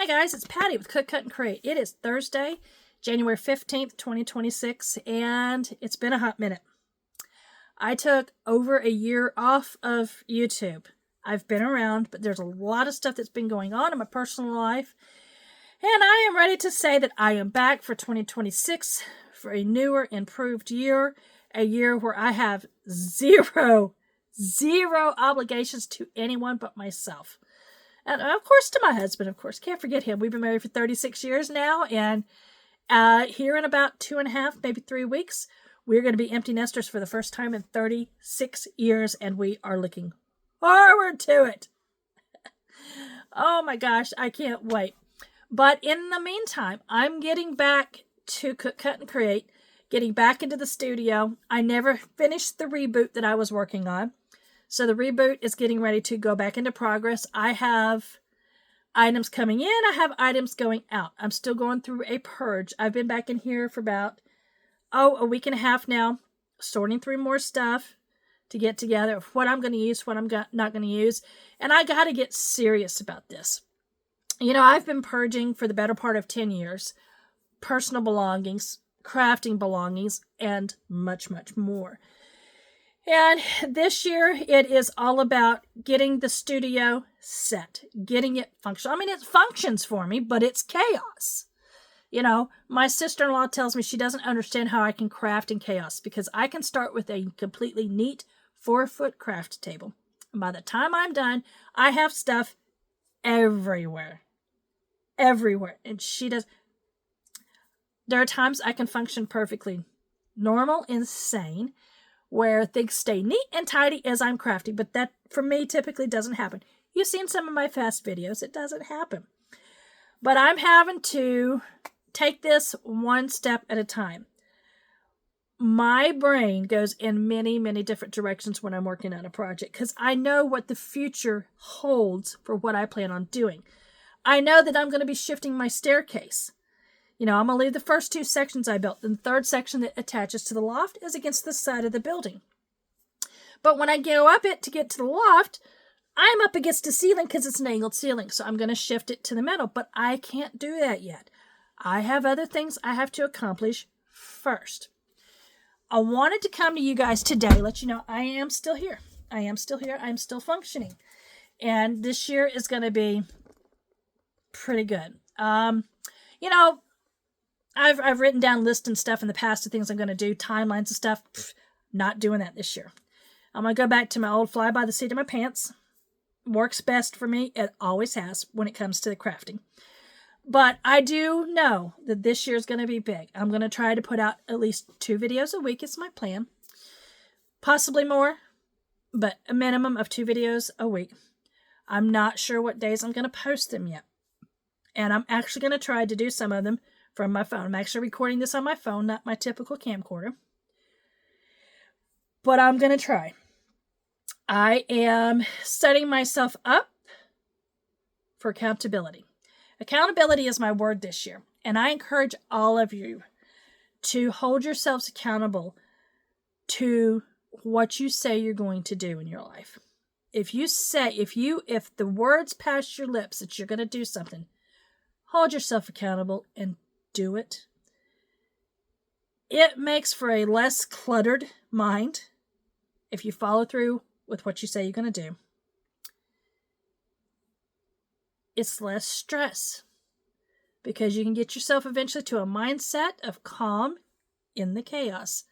guys, it's Patty with Cook, Cut, and Create. It is Thursday, January 15th, 2026, and it's been a hot minute. I took over a year off of YouTube. I've been around, but there's a lot of stuff that's been going on in my personal life, and I am ready to say that I am back for 2026 for a newer, improved year, a year where I have zero obligations to anyone but myself. And of course, to my husband, of course. Can't forget him. We've been married for 36 years now. And here in about 2.5, maybe 3 weeks, we're going to be empty nesters for the first time in 36 years. And we are looking forward to it. Oh my gosh, I can't wait. But in the meantime, I'm getting back to Cook, Cut, and Create, getting back into the studio. I never finished the reboot that I was working on. So the reboot is getting ready to go back into progress. I have items coming in. I have items going out. I'm still going through a purge. I've been back in here for about, a week and a half now, sorting through more stuff to get together of what I'm going to use, what I'm not going to use. And I got to get serious about this. You know, I've been purging for the better part of 10 years. Personal belongings, crafting belongings, and much, much more. And this year, it is all about getting the studio set, getting it functional. I mean, it functions for me, but it's chaos. You know, my sister-in-law tells me she doesn't understand how I can craft in chaos because I can start with a completely neat 4-foot craft table. And by the time I'm done, I have stuff everywhere. Everywhere. And she does. There are times I can function perfectly normal, insane, where things stay neat and tidy as I'm crafting, but that, for me, typically doesn't happen. You've seen some of my fast videos. It doesn't happen. But I'm having to take this one step at a time. My brain goes in many, many different directions when I'm working on a project because I know what the future holds for what I plan on doing. I know that I'm going to be shifting my staircase. You know, I'm going to leave the first 2 sections I built. The third section that attaches to the loft is against the side of the building. But when I go up it to get to the loft, I'm up against the ceiling because it's an angled ceiling. So I'm going to shift it to the middle. But I can't do that yet. I have other things I have to accomplish first. I wanted to come to you guys today, let you know I am still here. I am still here. I'm still functioning. And this year is going to be pretty good. You know, I've written down lists and stuff in the past of things I'm going to do, timelines and stuff. Not doing that this year. I'm going to go back to my old fly by the seat of my pants. Works best for me. It always has when it comes to the crafting. But I do know that this year is going to be big. I'm going to try to put out at least 2 videos a week. It's my plan. Possibly more, but a minimum of 2 videos a week. I'm not sure what days I'm going to post them yet. And I'm actually going to try to do some of them from my phone. I'm actually recording this on my phone, not my typical camcorder. But I'm going to try. I am setting myself up for accountability. Accountability is my word this year. And I encourage all of you to hold yourselves accountable to what you say you're going to do in your life. If the words pass your lips that you're going to do something, hold yourself accountable and do it. It makes for a less cluttered mind if you follow through with what you say you're going to do. It's less stress because you can get yourself eventually to a mindset of calm in the chaos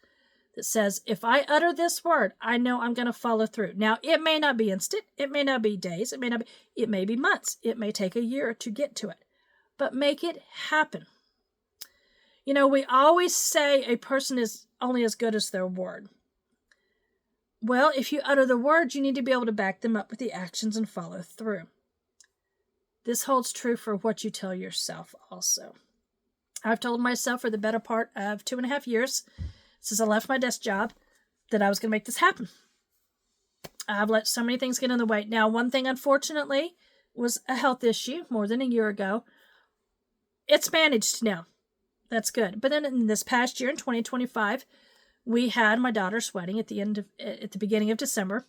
that says, if I utter this word, I know I'm going to follow through. Now, it may not be instant. It may not be days. It may be months. It may take a year to get to it, but make it happen. You know, we always say a person is only as good as their word. Well, if you utter the words, you need to be able to back them up with the actions and follow through. This holds true for what you tell yourself also. I've told myself for the better part of 2.5 years, since I left my desk job, that I was going to make this happen. I've let so many things get in the way. Now, one thing, unfortunately, was a health issue more than a year ago. It's managed now. That's good. But then in this past year, in 2025, we had my daughter's wedding at the beginning of December.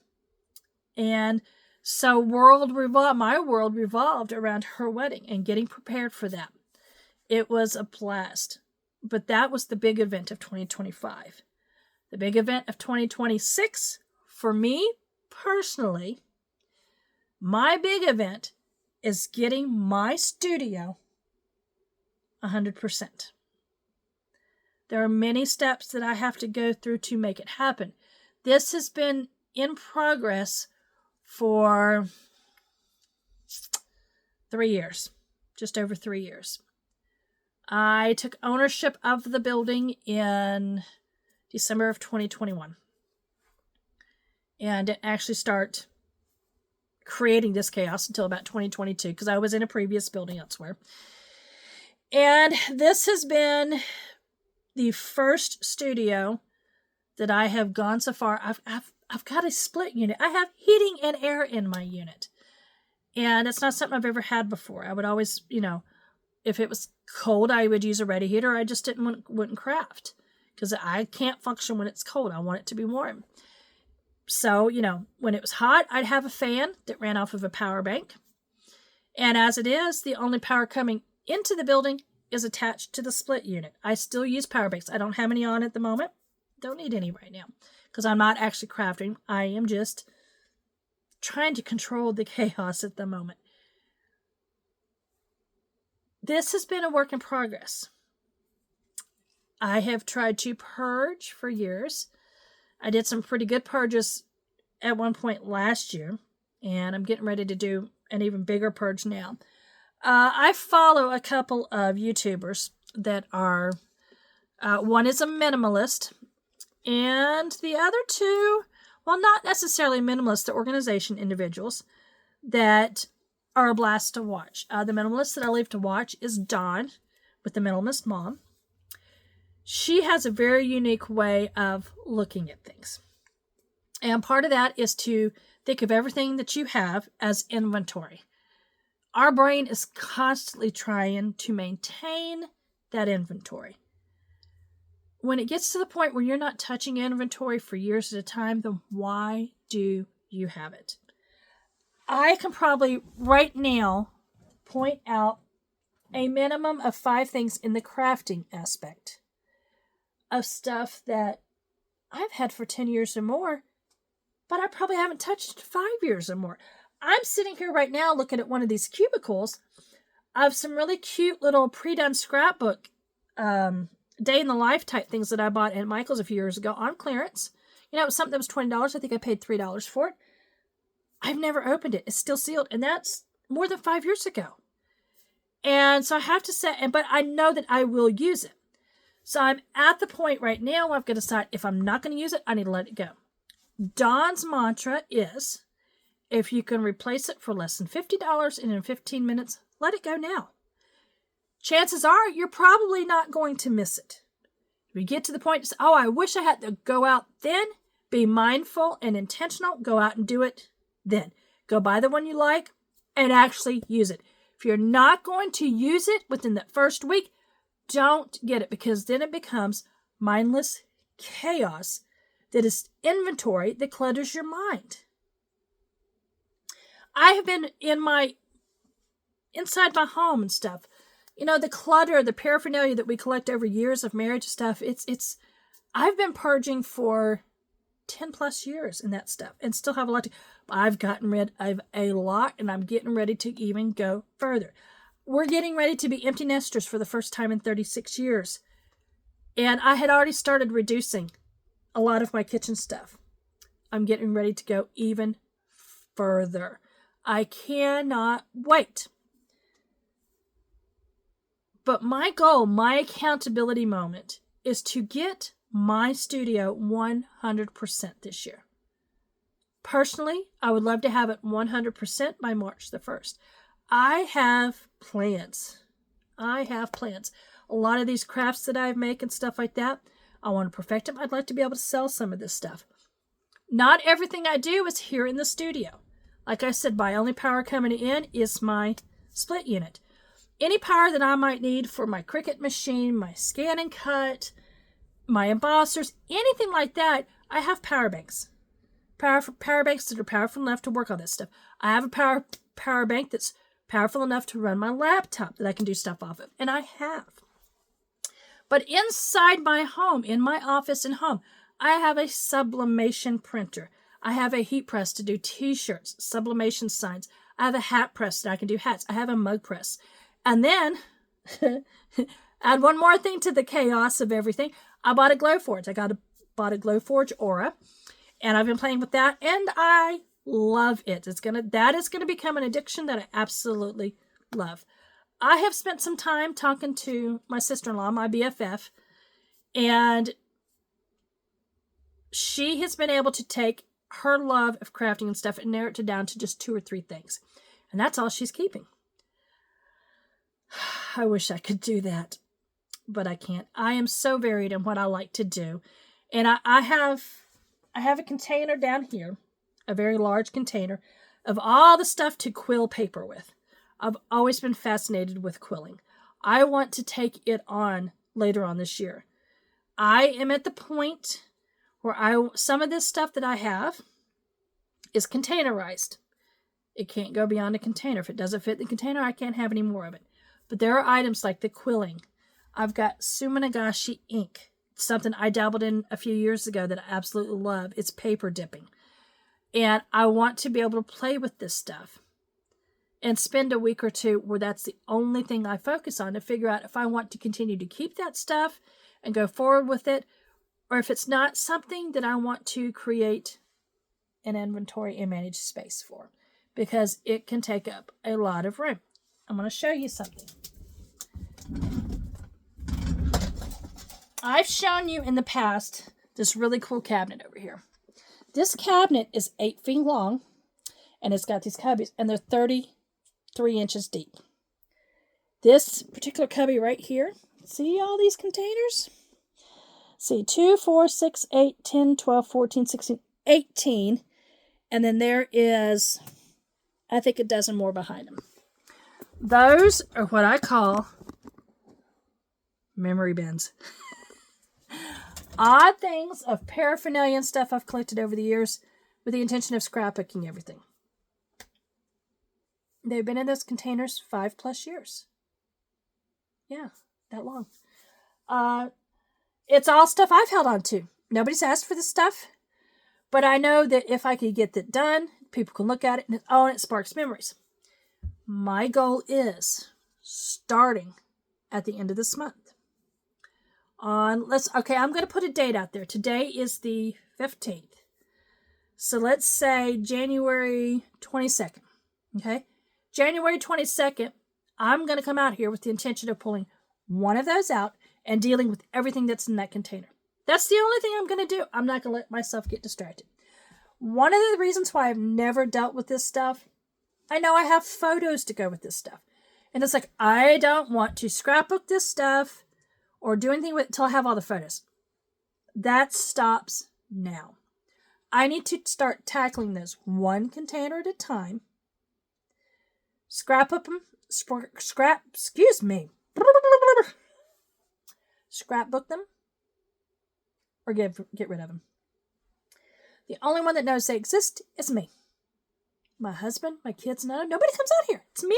And So my world revolved around her wedding and getting prepared for that. It was a blast. But that was the big event of 2025. The big event of 2026, for me personally, my big event is getting my studio 100%. There are many steps that I have to go through to make it happen. This has been in progress for 3 years, just over 3 years. I took ownership of the building in December of 2021 and didn't actually start creating this chaos until about 2022 because I was in a previous building elsewhere. And this has been the first studio that I have gone so far. I've got a split unit. I have heating and air in my unit. And it's not something I've ever had before. I would always, if it was cold, I would use a radiator. I just wouldn't craft because I can't function when it's cold. I want it to be warm. So, when it was hot, I'd have a fan that ran off of a power bank. And as it is, the only power coming into the building is attached to the split unit. I still use power banks. I don't have any on at the moment. Don't need any right now because I'm not actually crafting. I am just trying to control the chaos at the moment. This has been a work in progress. I have tried to purge for years. I did some pretty good purges at one point last year, and I'm getting ready to do an even bigger purge now. I follow a couple of YouTubers that are, one is a minimalist, and the other two, well, not necessarily minimalist, the organization individuals that are a blast to watch. The minimalist that I leave to watch is Dawn with the Minimalist Mom. She has a very unique way of looking at things. And part of that is to think of everything that you have as inventory. Our brain is constantly trying to maintain that inventory. When it gets to the point where you're not touching inventory for years at a time, then why do you have it? I can probably right now point out a minimum of 5 things in the crafting aspect of stuff that I've had for 10 years or more, but I probably haven't touched 5 years or more. I'm sitting here right now looking at one of these cubicles of some really cute little pre-done scrapbook day in the life type things that I bought at Michael's a few years ago on clearance. It was something that was $20. I think I paid $3 for it. I've never opened it. It's still sealed, and that's more than 5 years ago. And so I have to say, but I know that I will use it. So I'm at the point right now where I've got to decide if I'm not going to use it, I need to let it go. Dawn's mantra is, if you can replace it for less than $50 and in 15 minutes, let it go now. Chances are you're probably not going to miss it. If you get to the point, I wish I had to go out then, be mindful and intentional, go out and do it then. Go buy the one you like and actually use it. If you're not going to use it within that first week, don't get it, because then it becomes mindless chaos that is inventory that clutters your mind. I have been inside my home and stuff. The clutter, the paraphernalia that we collect over years of marriage stuff, I've been purging for 10 plus years in that stuff and still have a lot to, I've gotten rid of a lot, and I'm getting ready to even go further. We're getting ready to be empty nesters for the first time in 36 years. And I had already started reducing a lot of my kitchen stuff. I'm getting ready to go even further. I cannot wait. But my goal, my accountability moment, is to get my studio 100% this year. Personally, I would love to have it 100% by March the 1st. I have plans. A lot of these crafts that I make and stuff like that, I want to perfect them. I'd like to be able to sell some of this stuff. Not everything I do is here in the studio. Like I said, my only power coming in is my split unit. Any power that I might need for my Cricut machine, my scan and cut, my embossers, anything like that, I have power banks. power banks that are powerful enough to work on this stuff. I have a power bank that's powerful enough to run my laptop that I can do stuff off of, and I have. But inside my home, in my office and home, I have a sublimation printer. I have a heat press to do t-shirts, sublimation signs. I have a hat press that I can do hats. I have a mug press. And then, add one more thing to the chaos of everything. I bought a Glowforge. Bought a Glowforge Aura. And I've been playing with that. And I love it. That is gonna become an addiction that I absolutely love. I have spent some time talking to my sister-in-law, my BFF. And she has been able to take her love of crafting and stuff and narrow it down to just 2 or 3 things. And that's all she's keeping. I wish I could do that, but I can't. I am so varied in what I like to do. And I have a container down here, a very large container, of all the stuff to quill paper with. I've always been fascinated with quilling. I want to take it on later on this year. I am at the point where some of this stuff that I have is containerized. It can't go beyond a container. If it doesn't fit the container, I can't have any more of it. But there are items like the quilling. I've got Suminagashi ink, something I dabbled in a few years ago that I absolutely love. It's paper dipping. And I want to be able to play with this stuff and spend a week or two where that's the only thing I focus on to figure out if I want to continue to keep that stuff and go forward with it, or if it's not something that I want to create an inventory and manage space for, because it can take up a lot of room. I'm going to show you something. I've shown you in the past this really cool cabinet over here. This cabinet is 8 feet long, and it's got these cubbies, and they're 33 inches deep. This particular cubby right here, see all these containers? See, 2, 4, 6, 8, 10, 12, 14, 16, 18. And then there is, I think, a dozen more behind them. Those are what I call memory bins. Odd things of paraphernalia and stuff I've collected over the years with the intention of scrapbooking everything. They've been in those containers 5+ years. Yeah, that long. It's all stuff I've held on to. Nobody's asked for this stuff. But I know that if I could get that done, people can look at it and it sparks memories. My goal is starting at the end of this month. I'm going to put a date out there. Today is the 15th. So let's say January 22nd. Okay? January 22nd, I'm going to come out here with the intention of pulling one of those out and dealing with everything that's in that container. That's the only thing I'm going to do. I'm not going to let myself get distracted. One of the reasons why I've never dealt with this stuff, I know I have photos to go with this stuff. And it's like, I don't want to scrapbook this stuff or do anything with it until I have all the photos. That stops now. I need to start tackling those one container at a time. Scrapbook them. Scrapbook them. Or get rid of them. The only one that knows they exist is me. My husband, my kids, nobody comes out here. It's me.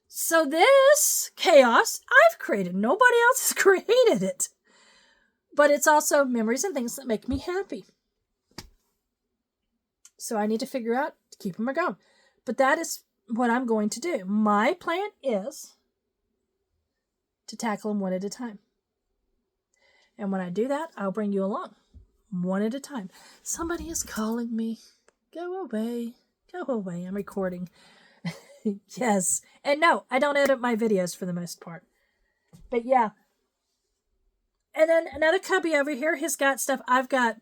So this chaos I've created. Nobody else has created it. But it's also memories and things that make me happy. So I need to figure out to keep them going. But that is what I'm going to do. My plan is to tackle them one at a time. And when I do that, I'll bring you along. One at a time. Somebody is calling me. Go away. Go away. I'm recording. Yes. And no, I don't edit my videos for the most part. But yeah. And then another cubby over here has got stuff. I've got,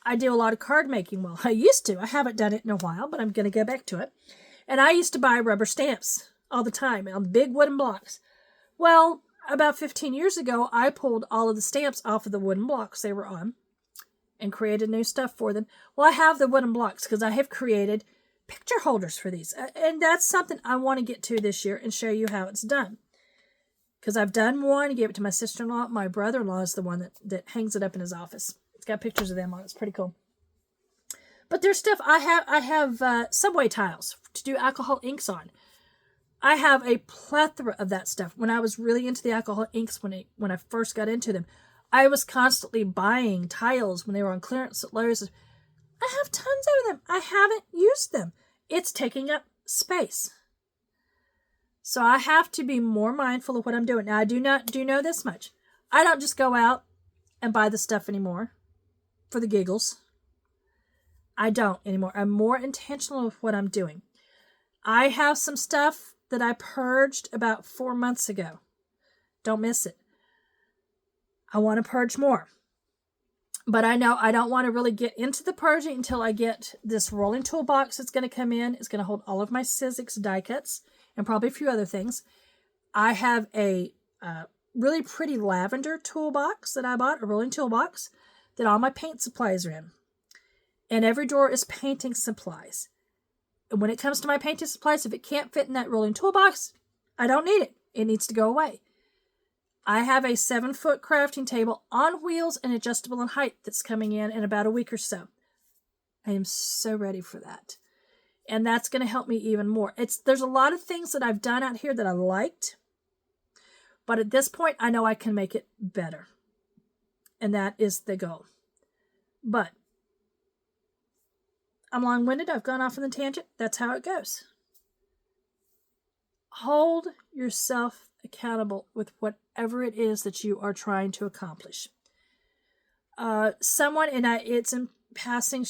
I do a lot of card making. Well, I used to. I haven't done it in a while, but I'm going to go back to it. And I used to buy rubber stamps all the time on big wooden blocks. Well, about 15 years ago, I pulled all of the stamps off of the wooden blocks they were on and created new stuff for them. Well, I have the wooden blocks because I have created picture holders for these. And that's something I want to get to this year and show you how it's done. Because I've done one, gave it to my sister-in-law. My brother-in-law is the one that hangs it up in his office. It's got pictures of them on it. It's pretty cool. But there's stuff I have Subway tiles to do alcohol inks on. I have a plethora of that stuff. When I was really into the alcohol inks, when I first got into them, I was constantly buying tiles when they were on clearance at Lowe's. I have tons of them. I haven't used them. It's taking up space. So I have to be more mindful of what I'm doing. Now, I do know this much. I don't just go out and buy the stuff anymore for the giggles. I don't anymore. I'm more intentional with what I'm doing. I have some stuff that I purged about 4 months ago. Don't miss it. I want to purge more. But I know I don't want to really get into the purging until I get this rolling toolbox that's going to come in. It's going to hold all of my Sizzix die cuts and probably a few other things. I have a really pretty lavender toolbox that I bought, a rolling toolbox, that all my paint supplies are in. And every drawer is painting supplies. And when it comes to my painting supplies, if it can't fit in that rolling toolbox, I don't need it. It needs to go away. I have a 7-foot crafting table on wheels and adjustable in height that's coming in about a week or so. I am so ready for that. And that's going to help me even more. There's a lot of things that I've done out here that I liked. But at this point, I know I can make it better. And that is the goal. But I'm long-winded. I've gone off on the tangent. That's how it goes. Hold yourself accountable with whatever it is that you are trying to accomplish. Someone, and it's in passing,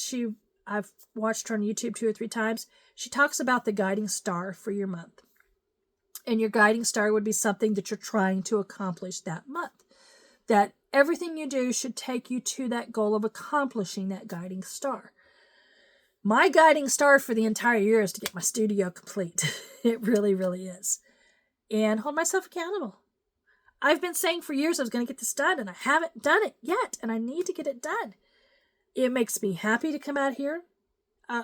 I've watched her on YouTube 2 or 3 times. She talks about the guiding star for your month. And your guiding star would be something that you're trying to accomplish that month. That everything you do should take you to that goal of accomplishing that guiding star. My guiding star for the entire year is to get my studio complete. It really, really is. And hold myself accountable. I've been saying for years I was going to get this done, and I haven't done it yet, and I need to get it done. It makes me happy to come out here.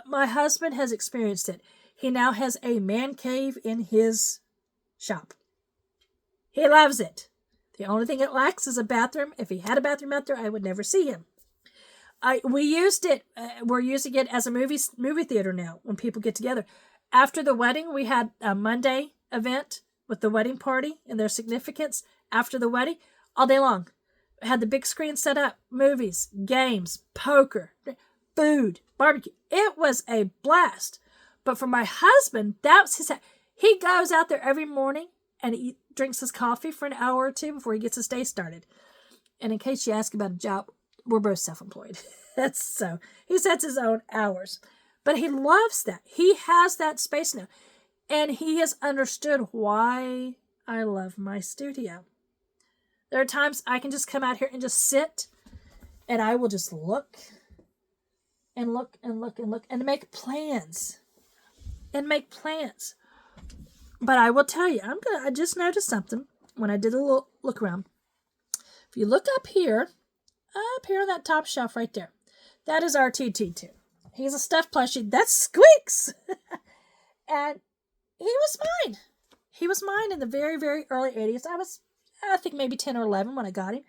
My husband has experienced it. He now has a man cave in his shop. He loves it. The only thing it lacks is a bathroom. If he had a bathroom out there, I would never see him. We used it. We're using it as a movie theater now when people get together. After the wedding, we had a Monday event with the wedding party and their significance. After the wedding, all day long, we had the big screen set up, movies, games, poker, food, barbecue. It was a blast. But for my husband, that was his. He goes out there every morning and he drinks his coffee for an hour or two before he gets his day started. And in case you ask about a job, we're both self-employed. That's so. He sets his own hours. But he loves that. He has that space now. And he has understood why I love my studio. There are times I can just come out here and just sit and I will just look and look and look and look and make plans. But I will tell you, I just noticed something when I did a little look around. If you look up here on that top shelf right there, that is RTT2. He's a stuffed plushie. That's Squeaks. And he was mine. He was mine in the very, very early 80s. I think maybe 10 or 11 when I got him.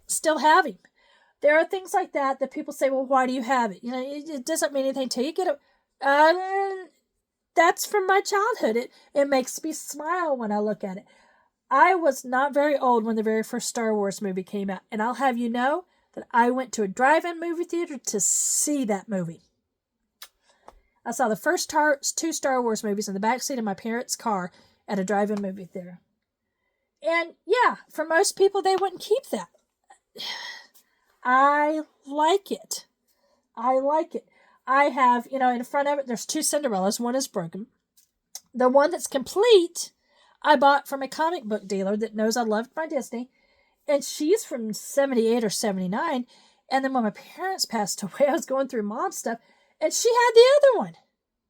Still have him. There are things like that people say, well, why do you have it? It doesn't mean anything to you. Get it. That's from my childhood. It makes me smile when I look at it. I was not very old when the very first Star Wars movie came out. And I'll have you know that I went to a drive-in movie theater to see that movie. I saw the first 2 Star Wars movies in the backseat of my parents' car at a drive-in movie theater. And yeah, for most people, they wouldn't keep that. I like it. I have, in front of it, there's 2 Cinderellas. One is broken. The one that's complete, I bought from a comic book dealer that knows I loved my Disney. And she's from 78 or 79. And then when my parents passed away, I was going through mom's stuff. And she had the other one.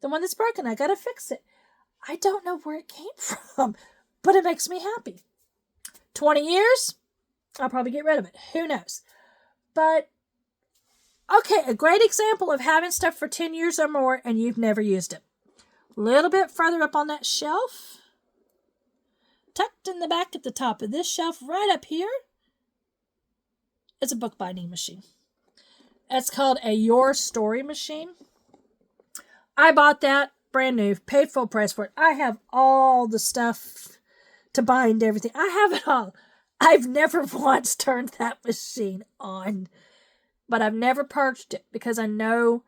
The one that's broken. I got to fix it. I don't know where it came from. But it makes me happy. 20 years, I'll probably get rid of it. Who knows? But, okay, a great example of having stuff for 10 years or more and you've never used it. A little bit further up on that shelf. Tucked in the back at the top of this shelf, right up here, is a bookbinding machine. It's called a Your Story machine. I bought that brand new, paid full price for it. I have all the stuff to bind everything. I have it all. I've never once turned that machine on, but I've never purged it because I know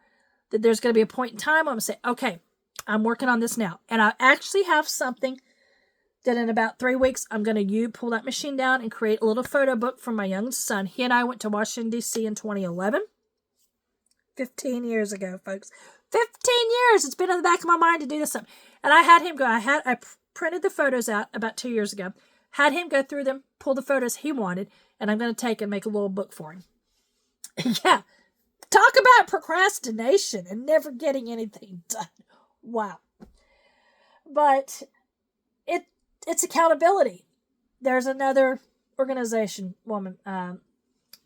that there's going to be a point in time where I'm going to say, okay, I'm working on this now. And I actually have something that in about 3 weeks, I'm going to pull that machine down and create a little photo book for my young son. He and I went to Washington, D.C. in 2011. 15 years ago, folks. 15 years! It's been in the back of my mind to do this. And I had him go. I printed the photos out about 2 years ago. Had him go through them, pull the photos he wanted, and I'm going to take and make a little book for him. Yeah. Talk about procrastination and never getting anything done. Wow. But it's accountability. There's another organization woman,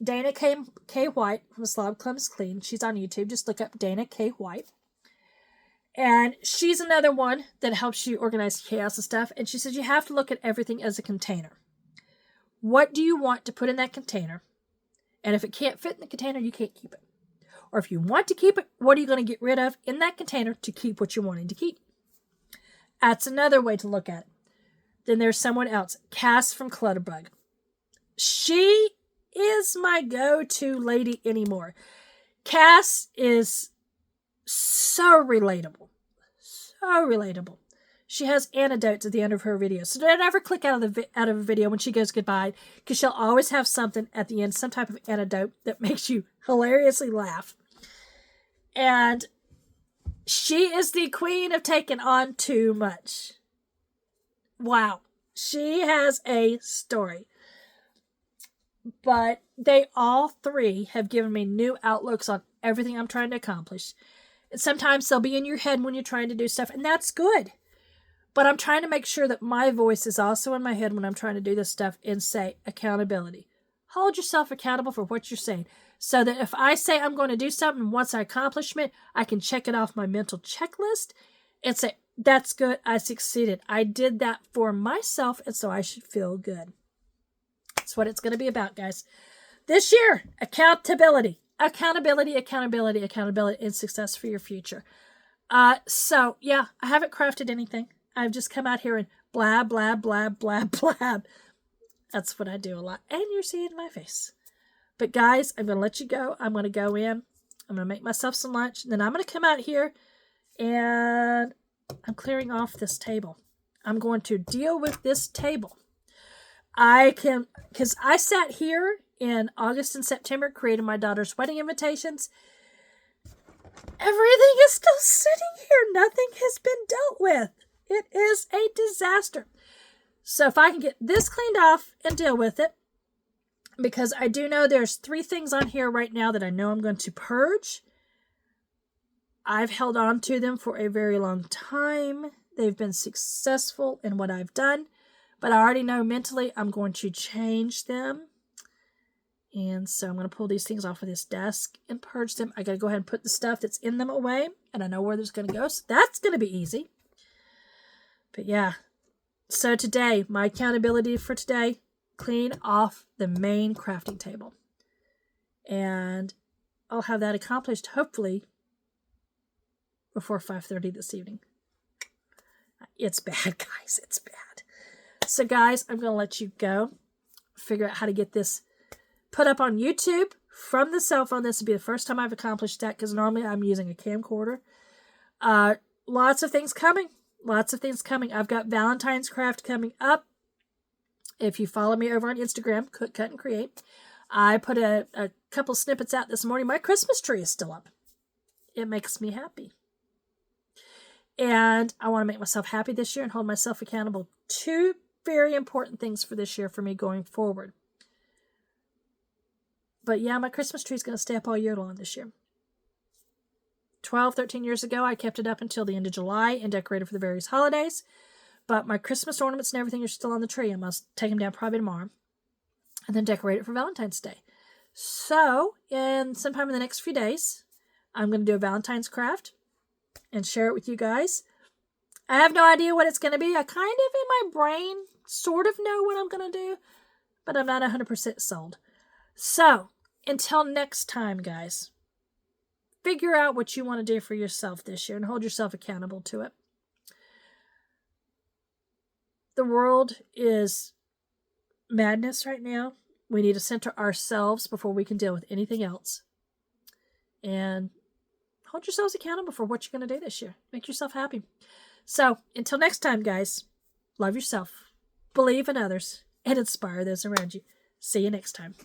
Dana K. White from Slob Comes Clean. She's on YouTube. Just look up Dana K. White. And she's another one that helps you organize chaos and stuff. And she says you have to look at everything as a container. What do you want to put in that container? And if it can't fit in the container, you can't keep it. Or if you want to keep it, what are you going to get rid of in that container to keep what you're wanting to keep? That's another way to look at it. Then there's someone else, Cass from Clutterbug. She is my go-to lady anymore. Cass is so relatable. So relatable. She has anecdotes at the end of her videos. So don't ever click out of a video when she goes goodbye, because she'll always have something at the end, some type of anecdote that makes you hilariously laugh. And she is the queen of taking on too much. Wow. She has a story. But they all three have given me new outlooks on everything I'm trying to accomplish. And sometimes they'll be in your head when you're trying to do stuff, and that's good. But I'm trying to make sure that my voice is also in my head when I'm trying to do this stuff and say accountability. Hold yourself accountable for what you're saying. So that if I say I'm going to do something, once I accomplish it, I can check it off my mental checklist and say, that's good, I succeeded. I did that for myself, and so I should feel good. That's what it's going to be about, guys. This year, accountability. Accountability, accountability, accountability, and success for your future. So, yeah, I haven't crafted anything. I've just come out here and blab, blab, blab, blab, blab. That's what I do a lot. And you're seeing my face. But, guys, I'm going to let you go. I'm going to go in. I'm going to make myself some lunch. And then I'm going to come out here and I'm clearing off this table. I'm going to deal with this table. Because I sat here in August and September creating my daughter's wedding invitations. Everything is still sitting here. Nothing has been dealt with. It is a disaster. So if I can get this cleaned off and deal with it, because I do know there's 3 things on here right now that I know I'm going to purge. I've held on to them for a very long time. They've been successful in what I've done, but I already know mentally I'm going to change them. And so I'm going to pull these things off of this desk and purge them. I got to go ahead and put the stuff that's in them away, and I know where there's going to go, so that's going to be easy. But yeah, so today, my accountability for today, clean off the main crafting table. And I'll have that accomplished, hopefully, before 5:30 this evening. It's bad, guys. It's bad. So, guys, I'm going to let you go. Figure out how to get this put up on YouTube from the cell phone. This will be the first time I've accomplished that, because normally I'm using a camcorder. Lots of things coming. Lots of things coming. I've got Valentine's Craft coming up. If you follow me over on Instagram, Cook, Cut, and Create, I put a couple snippets out this morning. My Christmas tree is still up. It makes me happy. And I want to make myself happy this year and hold myself accountable. 2 very important things for this year for me going forward. But yeah, my Christmas tree is going to stay up all year long this year. 12, 13 years ago, I kept it up until the end of July and decorated for the various holidays. But my Christmas ornaments and everything are still on the tree. I must take them down probably tomorrow and then decorate it for Valentine's Day. So, sometime in the next few days, I'm going to do a Valentine's craft and share it with you guys. I have no idea what it's going to be. I kind of, in my brain, sort of know what I'm going to do, but I'm not 100% sold. So, until next time, guys, figure out what you want to do for yourself this year and hold yourself accountable to it. The world is madness right now. We need to center ourselves before we can deal with anything else. And hold yourselves accountable for what you're going to do this year. Make yourself happy. So until next time, guys, love yourself, believe in others, and inspire those around you. See you next time.